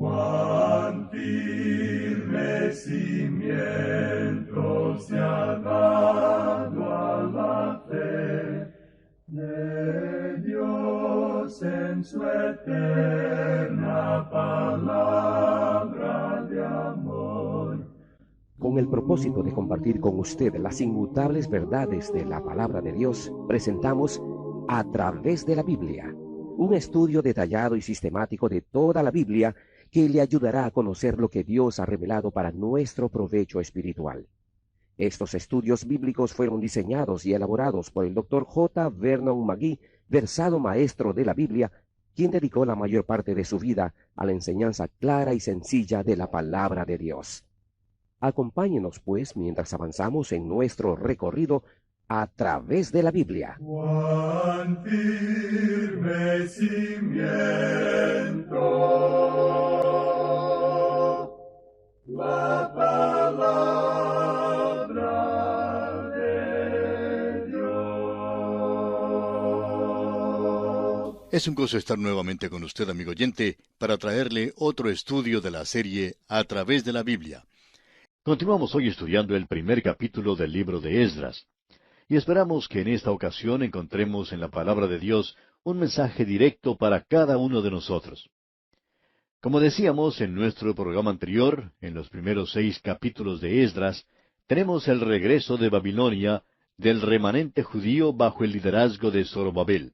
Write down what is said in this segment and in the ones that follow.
Cuán firme cimiento se ha dado a la fe de Dios en su eterna palabra de amor. Con el propósito de compartir con usted las inmutables verdades de la palabra de Dios, presentamos A través de la Biblia, un estudio detallado y sistemático de toda la Biblia que le ayudará a conocer lo que Dios ha revelado para nuestro provecho espiritual. Estos estudios bíblicos fueron diseñados y elaborados por el Dr. J. Vernon McGee, versado maestro de la Biblia, quien dedicó la mayor parte de su vida a la enseñanza clara y sencilla de la palabra de Dios. Acompáñenos, pues, mientras avanzamos en nuestro recorrido a través de la Biblia. Cuán firme cimiento la palabra de Dios. Es un gozo estar nuevamente con usted, amigo oyente, para traerle otro estudio de la serie A través de la Biblia. Continuamos hoy estudiando el primer capítulo del libro de Esdras, y esperamos que en esta ocasión encontremos en la palabra de Dios un mensaje directo para cada uno de nosotros. Como decíamos en nuestro programa anterior, en los primeros 6 capítulos de Esdras, tenemos el regreso de Babilonia del remanente judío bajo el liderazgo de Zorobabel.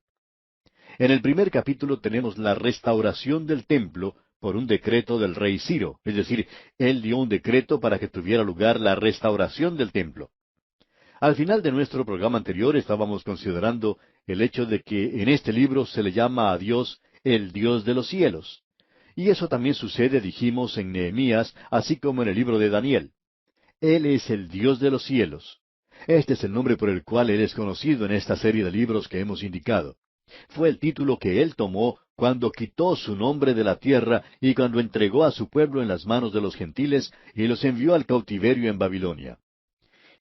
En el primer capítulo tenemos la restauración del templo por un decreto del rey Ciro, es decir, él dio un decreto para que tuviera lugar la restauración del templo. Al final de nuestro programa anterior estábamos considerando el hecho de que en este libro se le llama a Dios el Dios de los cielos. Y eso también sucede, dijimos, en Nehemías, así como en el libro de Daniel. Él es el Dios de los cielos. Este es el nombre por el cual Él es conocido en esta serie de libros que hemos indicado. Fue el título que Él tomó cuando quitó su nombre de la tierra y cuando entregó a su pueblo en las manos de los gentiles y los envió al cautiverio en Babilonia.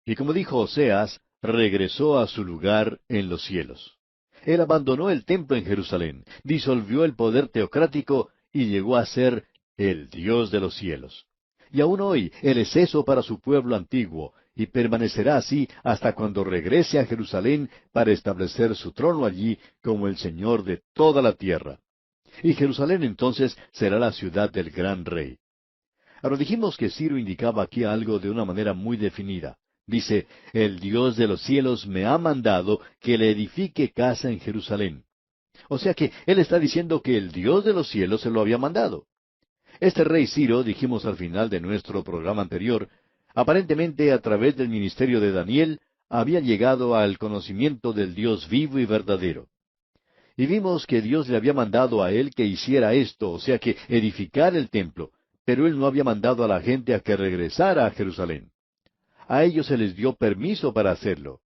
Y como dijo Oseas, regresó a su lugar en los cielos. Él abandonó el templo en Jerusalén, disolvió el poder teocrático y llegó a ser el Dios de los cielos. Y aún hoy Él es eso para su pueblo antiguo, y permanecerá así hasta cuando regrese a Jerusalén para establecer su trono allí como el Señor de toda la tierra. Y Jerusalén entonces será la ciudad del gran rey. Ahora dijimos que Ciro indicaba aquí algo de una manera muy definida. Dice, el Dios de los cielos me ha mandado que le edifique casa en Jerusalén. O sea que él está diciendo que el Dios de los cielos se lo había mandado. Este rey Ciro, dijimos al final de nuestro programa anterior, aparentemente a través del ministerio de Daniel, había llegado al conocimiento del Dios vivo y verdadero. Y vimos que Dios le había mandado a él que hiciera esto, o sea que edificar el templo, pero él no había mandado a la gente a que regresara a Jerusalén. A ellos se les dio permiso para hacerlo.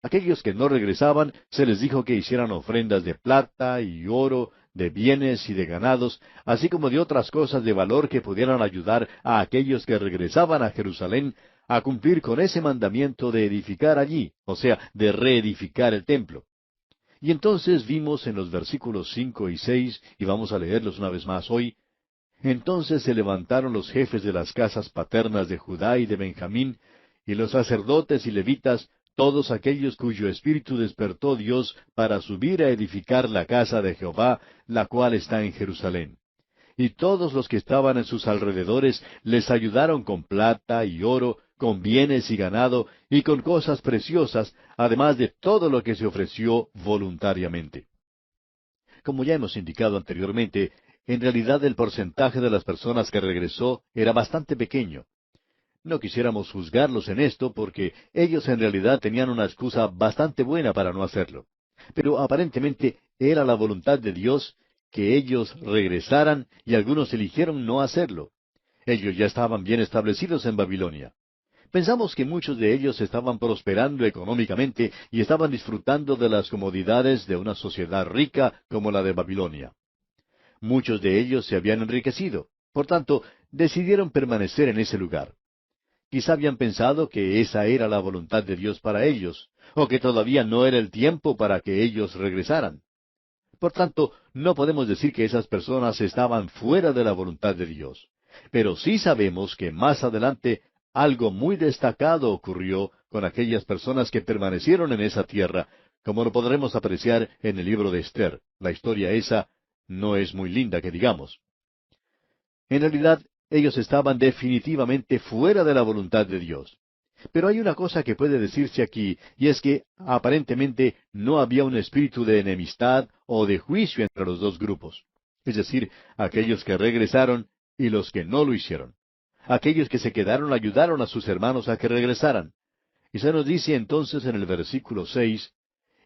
Aquellos que no regresaban, se les dijo que hicieran ofrendas de plata y oro, de bienes y de ganados, así como de otras cosas de valor que pudieran ayudar a aquellos que regresaban a Jerusalén a cumplir con ese mandamiento de edificar allí, o sea, de reedificar el templo. Y entonces vimos en los versículos 5 y 6, y vamos a leerlos una vez más hoy, entonces se levantaron los jefes de las casas paternas de Judá y de Benjamín, y los sacerdotes y levitas, todos aquellos cuyo espíritu despertó Dios para subir a edificar la casa de Jehová, la cual está en Jerusalén. Y todos los que estaban en sus alrededores les ayudaron con plata y oro, con bienes y ganado, y con cosas preciosas, además de todo lo que se ofreció voluntariamente. Como ya hemos indicado anteriormente, en realidad el porcentaje de las personas que regresó era bastante pequeño. No quisiéramos juzgarlos en esto porque ellos en realidad tenían una excusa bastante buena para no hacerlo. Pero aparentemente era la voluntad de Dios que ellos regresaran y algunos eligieron no hacerlo. Ellos ya estaban bien establecidos en Babilonia. Pensamos que muchos de ellos estaban prosperando económicamente y estaban disfrutando de las comodidades de una sociedad rica como la de Babilonia. Muchos de ellos se habían enriquecido, por tanto, decidieron permanecer en ese lugar. Quizá habían pensado que esa era la voluntad de Dios para ellos, o que todavía no era el tiempo para que ellos regresaran. Por tanto, no podemos decir que esas personas estaban fuera de la voluntad de Dios. Pero sí sabemos que más adelante algo muy destacado ocurrió con aquellas personas que permanecieron en esa tierra, como lo podremos apreciar en el libro de Esther. La historia esa no es muy linda, que digamos. En realidad, ellos estaban definitivamente fuera de la voluntad de Dios. Pero hay una cosa que puede decirse aquí, y es que aparentemente no había un espíritu de enemistad o de juicio entre los dos grupos. Es decir, aquellos que regresaron y los que no lo hicieron. Aquellos que se quedaron ayudaron a sus hermanos a que regresaran. Y se nos dice entonces en el versículo 6,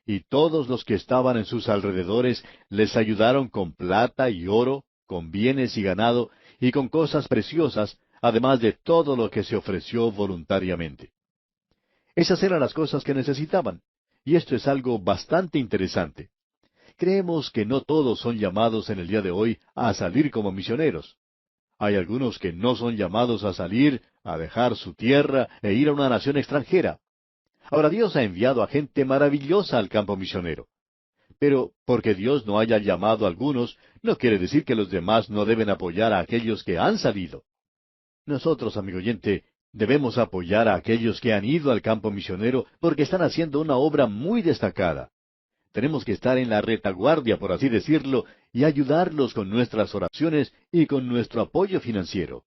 y todos los que estaban en sus alrededores les ayudaron con plata y oro, con bienes y ganado, y con cosas preciosas, además de todo lo que se ofreció voluntariamente. Esas eran las cosas que necesitaban, y esto es algo bastante interesante. Creemos que no todos son llamados en el día de hoy a salir como misioneros. Hay algunos que no son llamados a salir, a dejar su tierra e ir a una nación extranjera. Ahora Dios ha enviado a gente maravillosa al campo misionero. Pero porque Dios no haya llamado a algunos, no quiere decir que los demás no deben apoyar a aquellos que han salido. Nosotros, amigo oyente, debemos apoyar a aquellos que han ido al campo misionero porque están haciendo una obra muy destacada. Tenemos que estar en la retaguardia, por así decirlo, y ayudarlos con nuestras oraciones y con nuestro apoyo financiero.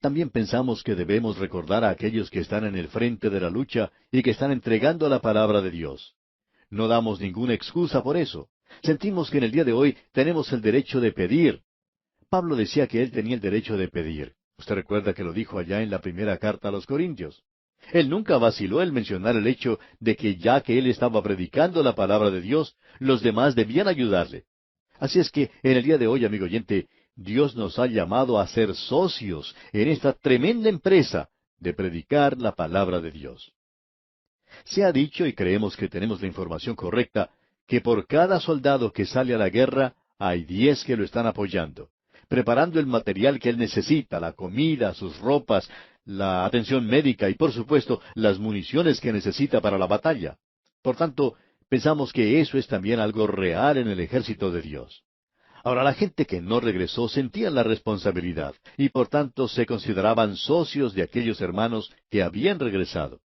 También pensamos que debemos recordar a aquellos que están en el frente de la lucha y que están entregando la palabra de Dios. No damos ninguna excusa por eso. Sentimos que en el día de hoy tenemos el derecho de pedir. Pablo decía que él tenía el derecho de pedir. Usted recuerda que lo dijo allá en la primera carta a los Corintios. Él nunca vaciló en mencionar el hecho de que ya que él estaba predicando la palabra de Dios, los demás debían ayudarle. Así es que en el día de hoy, amigo oyente, Dios nos ha llamado a ser socios en esta tremenda empresa de predicar la palabra de Dios. Se ha dicho, y creemos que tenemos la información correcta, que por cada soldado que sale a la guerra, hay 10 que lo están apoyando, preparando el material que él necesita, la comida, sus ropas, la atención médica y, por supuesto, las municiones que necesita para la batalla. Por tanto, pensamos que eso es también algo real en el ejército de Dios. Ahora, la gente que no regresó sentían la responsabilidad y, por tanto, se consideraban socios de aquellos hermanos que habían regresado.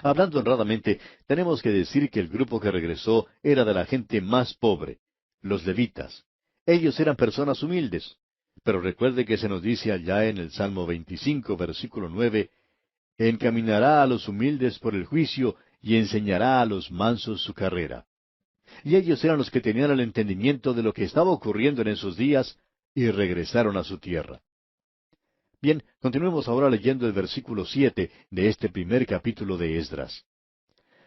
Hablando honradamente, tenemos que decir que el grupo que regresó era de la gente más pobre, los levitas. Ellos eran personas humildes. Pero recuerde que se nos dice allá en el Salmo 25, versículo 9, encaminará a los humildes por el juicio y enseñará a los mansos su carrera. Y ellos eran los que tenían el entendimiento de lo que estaba ocurriendo en esos días y regresaron a su tierra. Bien, continuemos ahora leyendo el versículo 7 de este primer capítulo de Esdras.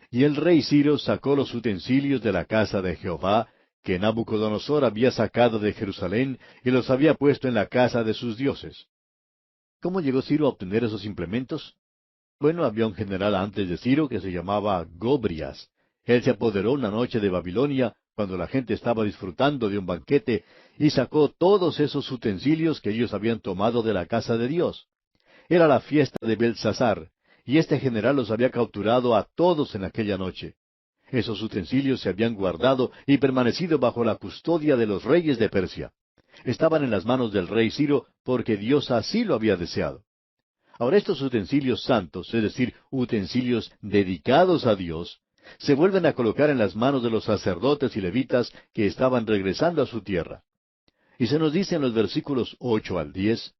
Y el rey Ciro sacó los utensilios de la casa de Jehová, que Nabucodonosor había sacado de Jerusalén, y los había puesto en la casa de sus dioses. ¿Cómo llegó Ciro a obtener esos implementos? Bueno, había un general antes de Ciro que se llamaba Gobrias. Él se apoderó una noche de Babilonia, cuando la gente estaba disfrutando de un banquete, y sacó todos esos utensilios que ellos habían tomado de la casa de Dios. Era la fiesta de Belsasar, y este general los había capturado a todos en aquella noche. Esos utensilios se habían guardado y permanecido bajo la custodia de los reyes de Persia. Estaban en las manos del rey Ciro porque Dios así lo había deseado. Ahora estos utensilios santos, es decir, utensilios dedicados a Dios, se vuelven a colocar en las manos de los sacerdotes y levitas que estaban regresando a su tierra. Y se nos dice en los versículos 8 al 10,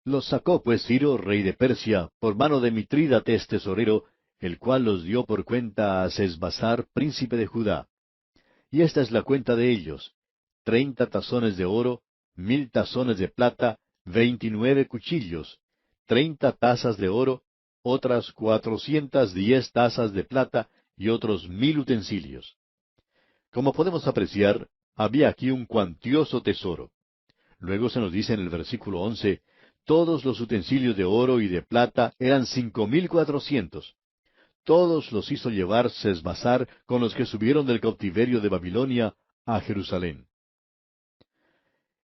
los sacó pues Ciro, rey de Persia, por mano de Mitrídates tesorero, el cual los dio por cuenta a Sesbazar, príncipe de Judá. Y esta es la cuenta de ellos: 30 tazones de oro, 1000 tazones de plata, 29 cuchillos, 30 tazas de oro, otras 410 tazas de plata, y otros 1000 utensilios. Como podemos apreciar, había aquí un cuantioso tesoro. Luego se nos dice en el versículo 11, todos los utensilios de oro y de plata eran 5400. Todos los hizo llevar Sesbazar con los que subieron del cautiverio de Babilonia a Jerusalén.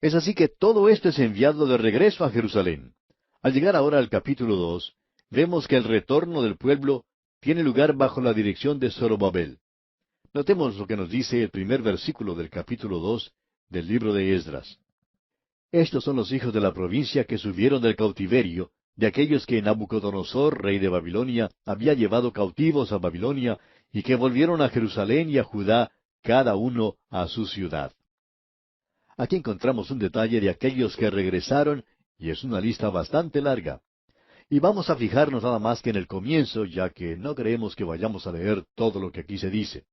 Es así que todo esto es enviado de regreso a Jerusalén. Al llegar ahora al capítulo 2, vemos que el retorno del pueblo tiene lugar bajo la dirección de Zorobabel. Notemos lo que nos dice el primer versículo del capítulo 2 del libro de Esdras. Estos son los hijos de la provincia que subieron del cautiverio, de aquellos que Nabucodonosor, rey de Babilonia, había llevado cautivos a Babilonia, y que volvieron a Jerusalén y a Judá, cada uno a su ciudad. Aquí encontramos un detalle de aquellos que regresaron, y es una lista bastante larga. Y vamos a fijarnos nada más que en el comienzo, ya que no creemos que vayamos a leer todo lo que aquí se dice.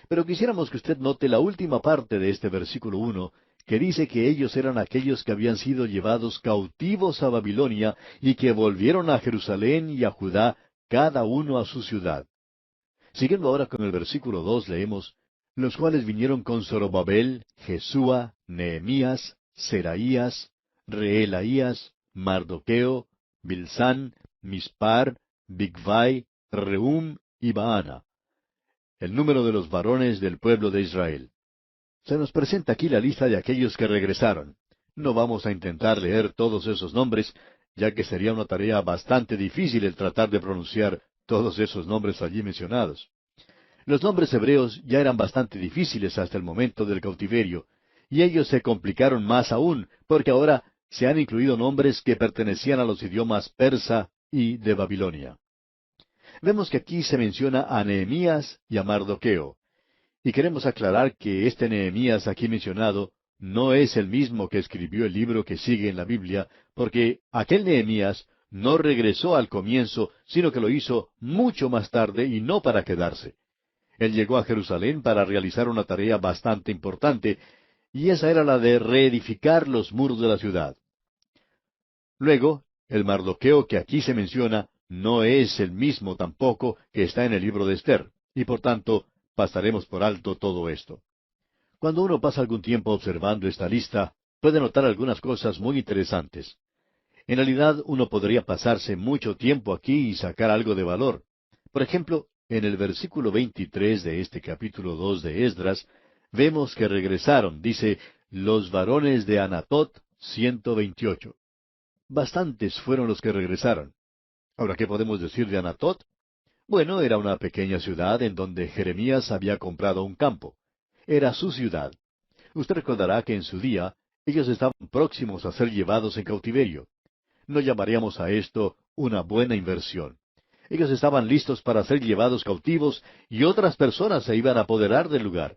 Pero quisiéramos que usted note la última parte de este versículo 1, que dice que ellos eran aquellos que habían sido llevados cautivos a Babilonia y que volvieron a Jerusalén y a Judá, cada uno a su ciudad. Siguiendo ahora con el versículo 2 leemos, los cuales vinieron con Zorobabel, Jesúa, Nehemías, Seraías, Reelaías, Mardoqueo, Bilsán, Mispar, Bigvai, Rehum y Baana. El número de los varones del pueblo de Israel. Se nos presenta aquí la lista de aquellos que regresaron. No vamos a intentar leer todos esos nombres, ya que sería una tarea bastante difícil el tratar de pronunciar todos esos nombres allí mencionados. Los nombres hebreos ya eran bastante difíciles hasta el momento del cautiverio, y ellos se complicaron más aún, porque ahora se han incluido nombres que pertenecían a los idiomas persa y de Babilonia. Vemos que aquí se menciona a Nehemías y a Mardoqueo. Y queremos aclarar que este Nehemías aquí mencionado no es el mismo que escribió el libro que sigue en la Biblia, porque aquel Nehemías no regresó al comienzo, sino que lo hizo mucho más tarde y no para quedarse. Él llegó a Jerusalén para realizar una tarea bastante importante, y esa era la de reedificar los muros de la ciudad. Luego, el Mardoqueo que aquí se menciona no es el mismo tampoco que está en el libro de Esther, y por tanto pasaremos por alto todo esto. Cuando uno pasa algún tiempo observando esta lista, puede notar algunas cosas muy interesantes. En realidad, uno podría pasarse mucho tiempo aquí y sacar algo de valor. Por ejemplo, en el versículo 23 de este capítulo 2 de Esdras, vemos que regresaron, dice, los varones de Anatot, 128. Bastantes fueron los que regresaron. Ahora, ¿qué podemos decir de Anatot? Bueno, era una pequeña ciudad en donde Jeremías había comprado un campo. Era su ciudad. Usted recordará que en su día ellos estaban próximos a ser llevados en cautiverio. No llamaríamos a esto una buena inversión. Ellos estaban listos para ser llevados cautivos y otras personas se iban a apoderar del lugar.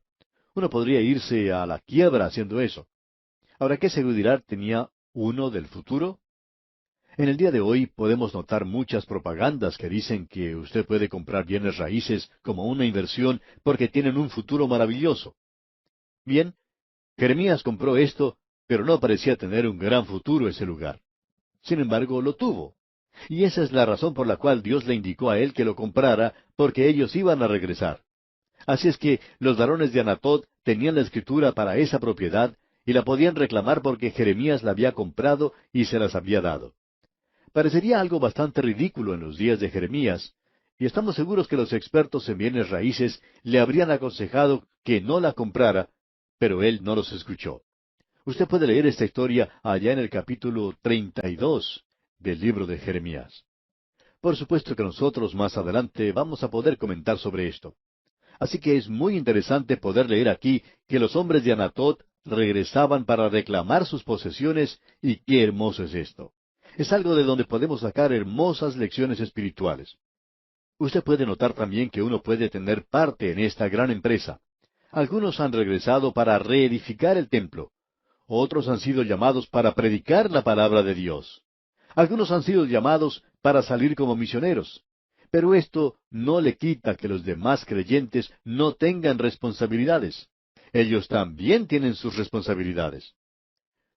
Uno podría irse a la quiebra haciendo eso. Ahora, ¿qué seguridad tenía uno del futuro? En el día de hoy podemos notar muchas propagandas que dicen que usted puede comprar bienes raíces como una inversión porque tienen un futuro maravilloso. Bien, Jeremías compró esto, pero no parecía tener un gran futuro ese lugar. Sin embargo, lo tuvo. Y esa es la razón por la cual Dios le indicó a él que lo comprara, porque ellos iban a regresar. Así es que los varones de Anatot tenían la escritura para esa propiedad y la podían reclamar porque Jeremías la había comprado y se las había dado. Parecería algo bastante ridículo en los días de Jeremías, y estamos seguros que los expertos en bienes raíces le habrían aconsejado que no la comprara, pero él no los escuchó. Usted puede leer esta historia allá en el capítulo 32 del libro de Jeremías. Por supuesto que nosotros más adelante vamos a poder comentar sobre esto. Así que es muy interesante poder leer aquí que los hombres de Anatot regresaban para reclamar sus posesiones, y qué hermoso es esto. Es algo de donde podemos sacar hermosas lecciones espirituales. Usted puede notar también que uno puede tener parte en esta gran empresa. Algunos han regresado para reedificar el templo. Otros han sido llamados para predicar la palabra de Dios. Algunos han sido llamados para salir como misioneros. Pero esto no le quita que los demás creyentes no tengan responsabilidades. Ellos también tienen sus responsabilidades.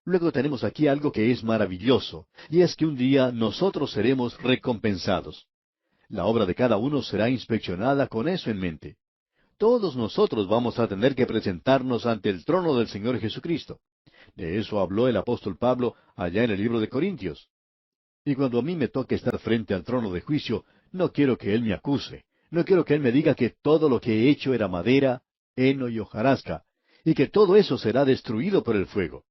Luego tenemos aquí algo que es maravilloso, y es que un día nosotros seremos recompensados. La obra de cada uno será inspeccionada con eso en mente. Todos nosotros vamos a tener que presentarnos ante el trono del Señor Jesucristo. De eso habló el apóstol Pablo allá en el libro de Corintios. Y cuando a mí me toque estar frente al trono de juicio, no quiero que Él me acuse. No quiero que Él me diga que todo lo que he hecho era madera, heno y hojarasca, y que todo eso será destruido por el fuego.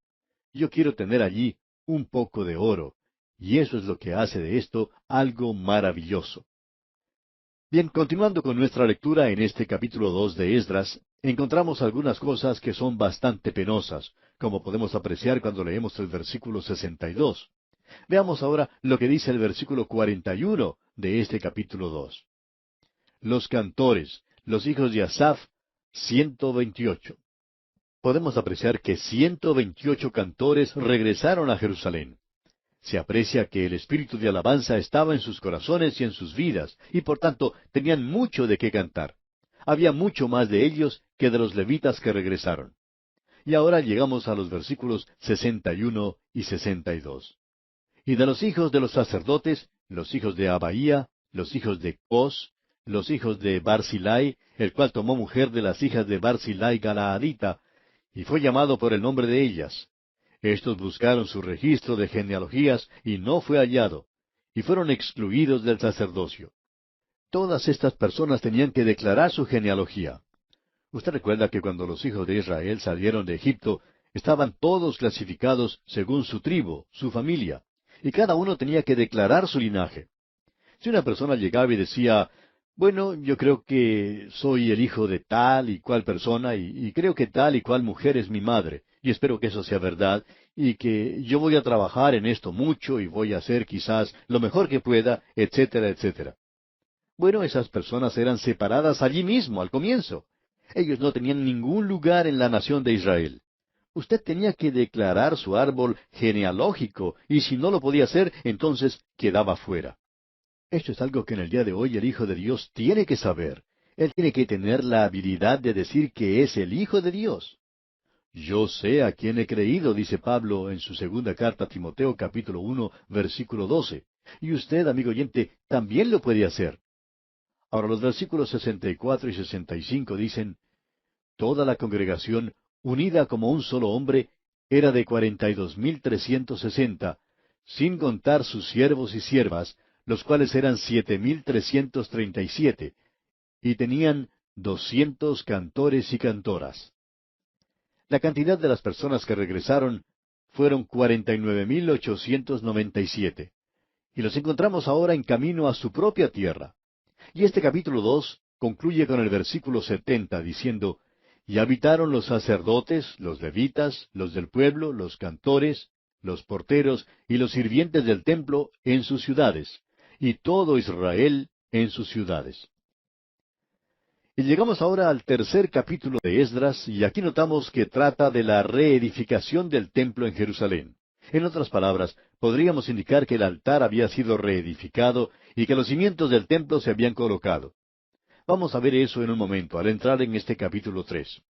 Yo quiero tener allí un poco de oro, y eso es lo que hace de esto algo maravilloso. Bien, continuando con nuestra lectura en este capítulo 2 de Esdras, encontramos algunas cosas que son bastante penosas, como podemos apreciar cuando leemos el versículo 62. Veamos ahora lo que dice el versículo 41 de este capítulo 2. Los cantores, los hijos de Asaf, 128. Podemos apreciar que 128 cantores regresaron a Jerusalén. Se aprecia que el espíritu de alabanza estaba en sus corazones y en sus vidas, y por tanto tenían mucho de qué cantar. Había mucho más de ellos que de los levitas que regresaron. Y ahora llegamos a los versículos 61 y 62. Y de los hijos de los sacerdotes, los hijos de Abaía, los hijos de Cos, los hijos de Barzillai, el cual tomó mujer de las hijas de Barzillai Galaadita, y fue llamado por el nombre de ellas. Estos buscaron su registro de genealogías y no fue hallado, y fueron excluidos del sacerdocio. Todas estas personas tenían que declarar su genealogía. Usted recuerda que cuando los hijos de Israel salieron de Egipto, estaban todos clasificados según su tribu, su familia, y cada uno tenía que declarar su linaje. Si una persona llegaba y decía, bueno, yo creo que soy el hijo de tal y cual persona, y creo que tal y cual mujer es mi madre, y espero que eso sea verdad, y que yo voy a trabajar en esto mucho y voy a hacer quizás lo mejor que pueda, etcétera, etcétera. Bueno, esas personas eran separadas allí mismo, al comienzo. Ellos no tenían ningún lugar en la nación de Israel. Usted tenía que declarar su árbol genealógico, y si no lo podía hacer, entonces quedaba fuera. Esto es algo que en el día de hoy el Hijo de Dios tiene que saber. Él tiene que tener la habilidad de decir que es el Hijo de Dios. Yo sé a quién he creído, dice Pablo en su segunda carta a Timoteo capítulo 1, versículo 12. Y usted, amigo oyente, también lo puede hacer. Ahora los versículos 64 y 65 dicen, toda la congregación, unida como un solo hombre, era de 42,360, sin contar sus siervos y siervas, los cuales eran 7,337, y tenían 200 cantores y cantoras. La cantidad de las personas que regresaron fueron 49,897, y los encontramos ahora en camino a su propia tierra. Y este capítulo 2 concluye con el versículo 70, diciendo, y habitaron los sacerdotes, los levitas, los del pueblo, los cantores, los porteros y los sirvientes del templo en sus ciudades, y todo Israel en sus ciudades. Y llegamos ahora al tercer capítulo de Esdras, y aquí notamos que trata de la reedificación del templo en Jerusalén. En otras palabras, podríamos indicar que el altar había sido reedificado y que los cimientos del templo se habían colocado. Vamos a ver eso en un momento, al entrar en este capítulo 3.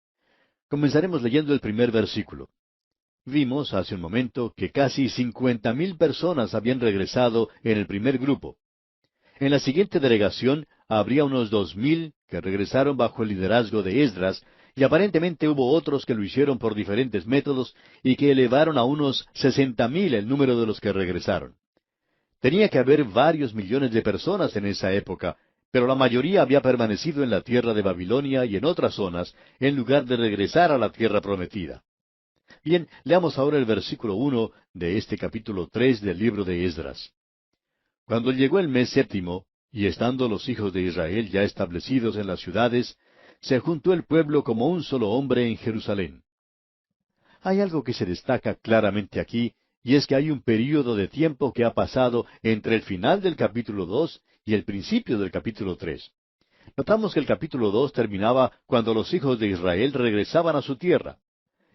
Comenzaremos leyendo el primer versículo. Vimos hace un momento que casi 50,000 personas habían regresado en el primer grupo. En la siguiente delegación habría unos 2,000 que regresaron bajo el liderazgo de Esdras, y aparentemente hubo otros que lo hicieron por diferentes métodos y que elevaron a unos 60,000 el número de los que regresaron. Tenía que haber varios millones de personas en esa época, pero la mayoría había permanecido en la tierra de Babilonia y en otras zonas, en lugar de regresar a la tierra prometida. Bien, leamos ahora el versículo 1 de este capítulo 3 del libro de Esdras. Cuando llegó el mes séptimo, y estando los hijos de Israel ya establecidos en las ciudades, se juntó el pueblo como un solo hombre en Jerusalén. Hay algo que se destaca claramente aquí, y es que hay un período de tiempo que ha pasado entre el final del capítulo 2 y el principio del capítulo 3. Notamos que el capítulo 2 terminaba cuando los hijos de Israel regresaban a su tierra.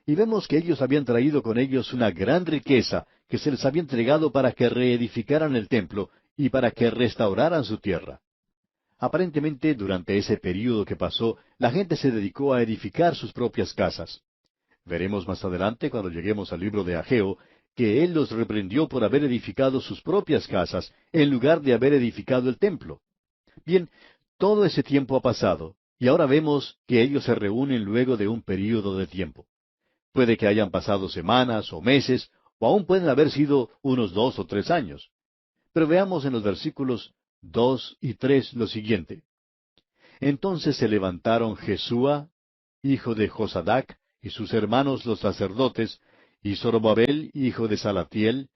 Y vemos que ellos habían traído con ellos una gran riqueza que se les había entregado para que reedificaran el templo y para que restauraran su tierra. Aparentemente, durante ese período que pasó, la gente se dedicó a edificar sus propias casas. Veremos más adelante, cuando lleguemos al libro de Ageo, que él los reprendió por haber edificado sus propias casas, en lugar de haber edificado el templo. Bien, todo ese tiempo ha pasado, y ahora vemos que ellos se reúnen luego de un período de tiempo. Puede que hayan pasado semanas o meses, o aún pueden haber sido unos 2 o 3 años. Pero veamos en los versículos 2 y 3 lo siguiente. Entonces se levantaron Jesúa, hijo de Josadac, y sus hermanos los sacerdotes, y Zorobabel, hijo de Salatiel,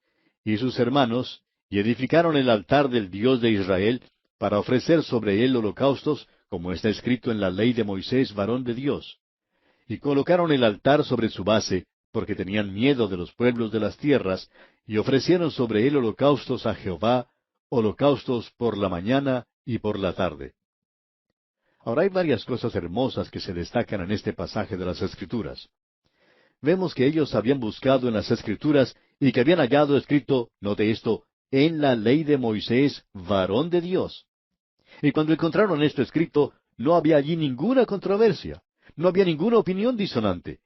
y sus hermanos, y edificaron el altar del Dios de Israel, para ofrecer sobre él holocaustos, como está escrito en la ley de Moisés, varón de Dios. Y colocaron el altar sobre su base, porque tenían miedo de los pueblos de las tierras, y ofrecieron sobre él holocaustos a Jehová, holocaustos por la mañana y por la tarde. Ahora hay varias cosas hermosas que se destacan en este pasaje de las Escrituras. Vemos que ellos habían buscado en las Escrituras y que habían hallado escrito, note esto, en la ley de Moisés, varón de Dios. Y cuando encontraron esto escrito, no había allí ninguna controversia, no había ninguna opinión disonante.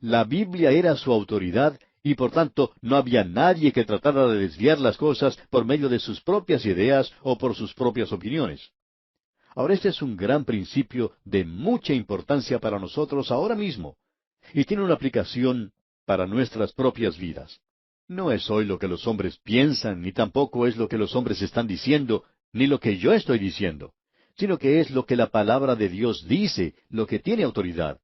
La Biblia era su autoridad y por tanto no había nadie que tratara de desviar las cosas por medio de sus propias ideas o por sus propias opiniones. Ahora este es un gran principio de mucha importancia para nosotros ahora mismo, y tiene una aplicación para nuestras propias vidas. No es hoy lo que los hombres piensan, ni tampoco es lo que los hombres están diciendo, ni lo que yo estoy diciendo, sino que es lo que la palabra de Dios dice, lo que tiene autoridad.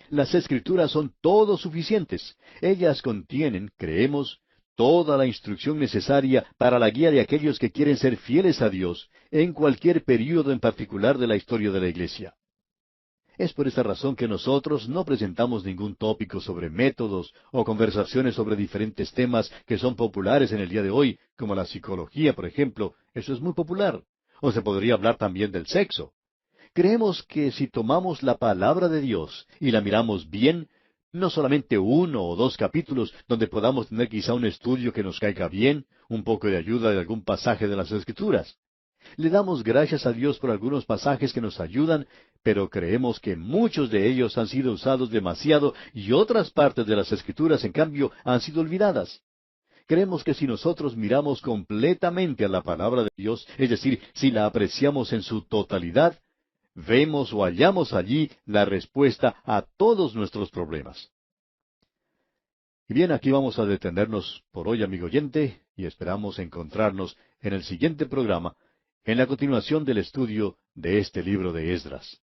Las Escrituras son todo suficientes. Ellas contienen, creemos, toda la instrucción necesaria para la guía de aquellos que quieren ser fieles a Dios en cualquier período en particular de la historia de la Iglesia. Es por esta razón que nosotros no presentamos ningún tópico sobre métodos o conversaciones sobre diferentes temas que son populares en el día de hoy, como la psicología, por ejemplo. Eso es muy popular. O se podría hablar también del sexo. Creemos que si tomamos la palabra de Dios y la miramos bien, no solamente uno o dos capítulos donde podamos tener quizá un estudio que nos caiga bien, un poco de ayuda de algún pasaje de las Escrituras. Le damos gracias a Dios por algunos pasajes que nos ayudan, pero creemos que muchos de ellos han sido usados demasiado y otras partes de las Escrituras, en cambio, han sido olvidadas. Creemos que si nosotros miramos completamente a la palabra de Dios, es decir, si la apreciamos en su totalidad, vemos o hallamos allí la respuesta a todos nuestros problemas. Y bien, aquí vamos a detenernos por hoy, amigo oyente, y esperamos encontrarnos en el siguiente programa, en la continuación del estudio de este libro de Esdras.